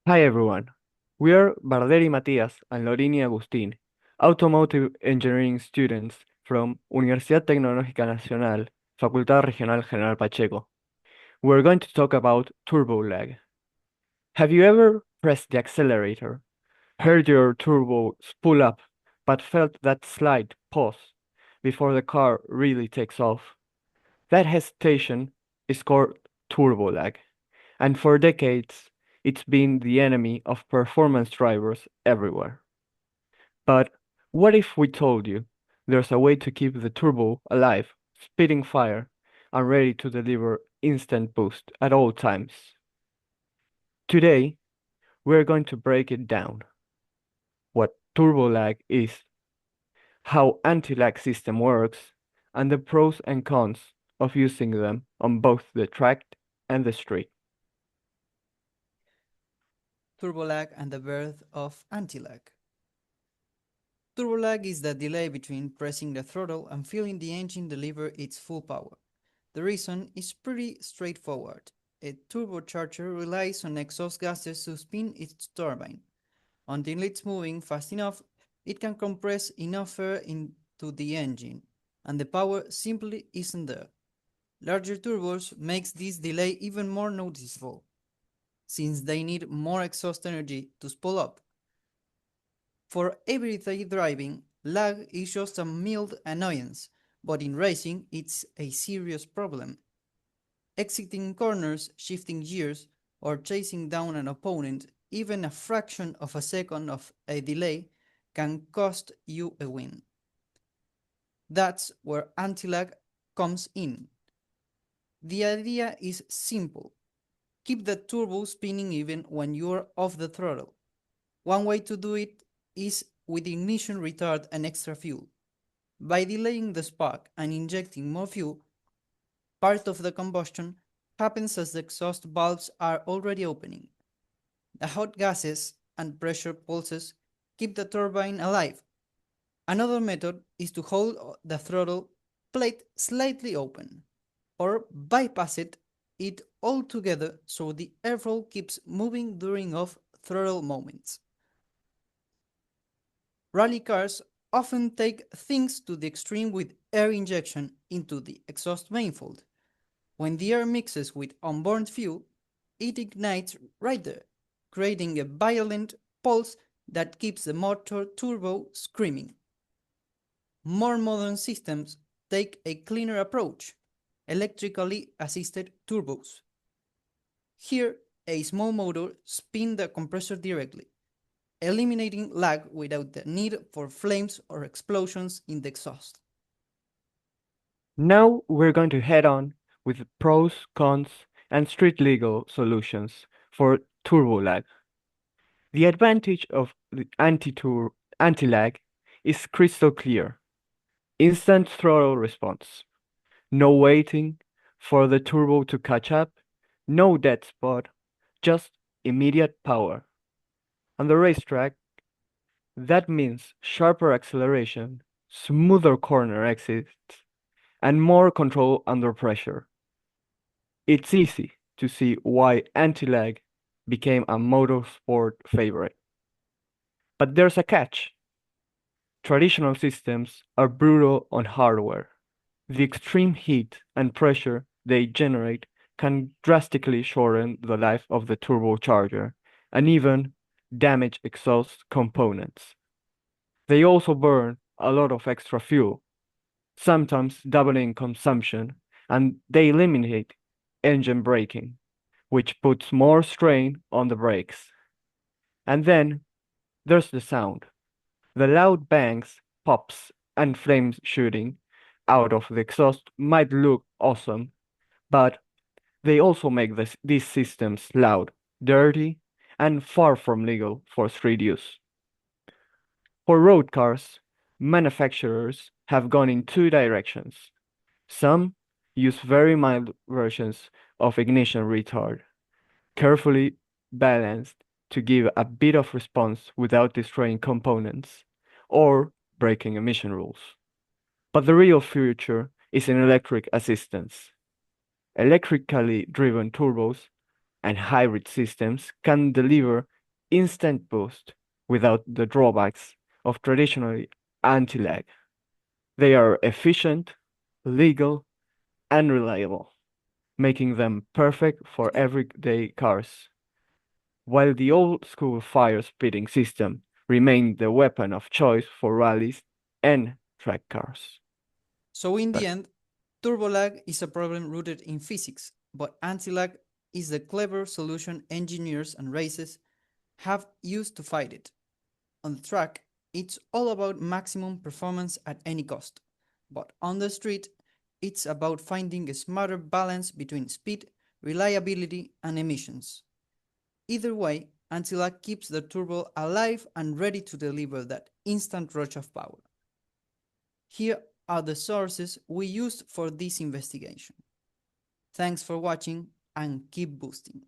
Hi everyone. We are Barderi Matías and Lorini Agustín, automotive engineering students from Universidad Tecnológica Nacional, Facultad Regional General Pacheco. We're going to talk about turbo lag. Have you ever pressed the accelerator, heard your turbo spool up, but felt that slight pause before the car really takes off? That hesitation is called turbo lag, and for decades it's been the enemy of performance drivers everywhere. But what if we told you there's a way to keep the turbo alive, spitting fire, and ready to deliver instant boost at all times? Today, we're going to break it down. What turbo lag is, how anti-lag system works, and the pros and cons of using them on both the track and the street. Turbolag and the birth of anti-lag. Turbolag is the delay between pressing the throttle and feeling the engine deliver its full power. The reason is pretty straightforward. A turbocharger relies on exhaust gases to spin its turbine. Until it's moving fast enough, it can compress enough air into the engine, and the power simply isn't there. Larger turbos makes this delay even more noticeable, since they need more exhaust energy to spool up. For everyday driving, lag is just a mild annoyance, but in racing it's a serious problem. Exiting corners, shifting gears, or chasing down an opponent, even a fraction of a second of a delay can cost you a win. That's where anti-lag comes in. The idea is simple. Keep the turbo spinning even when you're off the throttle. One way to do it is with ignition retard and extra fuel. By delaying the spark and injecting more fuel, part of the combustion happens as the exhaust valves are already opening. The hot gases and pressure pulses keep the turbine alive. Another method is to hold the throttle plate slightly open, or bypass it altogether so the airflow keeps moving during off throttle moments. Rally cars often take things to the extreme with air injection into the exhaust manifold. When the air mixes with onboard fuel, it ignites right there, creating a violent pulse that keeps the motor turbo screaming. More modern systems take a cleaner approach, electrically assisted turbos. Here, a small motor spins the compressor directly, eliminating lag without the need for flames or explosions in the exhaust. Now we're going to head on with pros, cons, and street legal solutions for turbo lag. The advantage of the anti-lag is crystal clear. Instant throttle response. No waiting for the turbo to catch up, no dead spot, just immediate power. On the racetrack, that means sharper acceleration, smoother corner exits, and more control under pressure. It's easy to see why anti-lag became a motorsport favorite. But there's a catch. Traditional systems are brutal on hardware. The extreme heat and pressure they generate can drastically shorten the life of the turbocharger and even damage exhaust components. They also burn a lot of extra fuel, sometimes doubling consumption, and they eliminate engine braking, which puts more strain on the brakes. And then there's the sound. The loud bangs, pops, and flames shooting out of the exhaust might look awesome, but they also make these systems loud, dirty, and far from legal for street use. For road cars, manufacturers have gone in two directions. Some use very mild versions of ignition retard, carefully balanced to give a bit of response without destroying components or breaking emission rules. But the real future is in electric assistance. Electrically driven turbos and hybrid systems can deliver instant boost without the drawbacks of traditional anti-lag. They are efficient, legal, and reliable, making them perfect for everyday cars, while the old-school fire speeding system remained the weapon of choice for rallies and track cars. So in the But end, turbo lag is a problem rooted in physics, but anti-lag is the clever solution engineers and races have used to fight it. On the track, it's all about maximum performance at any cost, but on the street, it's about finding a smarter balance between speed, reliability, and emissions. Either way, anti-lag keeps the turbo alive and ready to deliver that instant rush of power. Here are the sources we used for this investigation. Thanks for watching and keep boosting.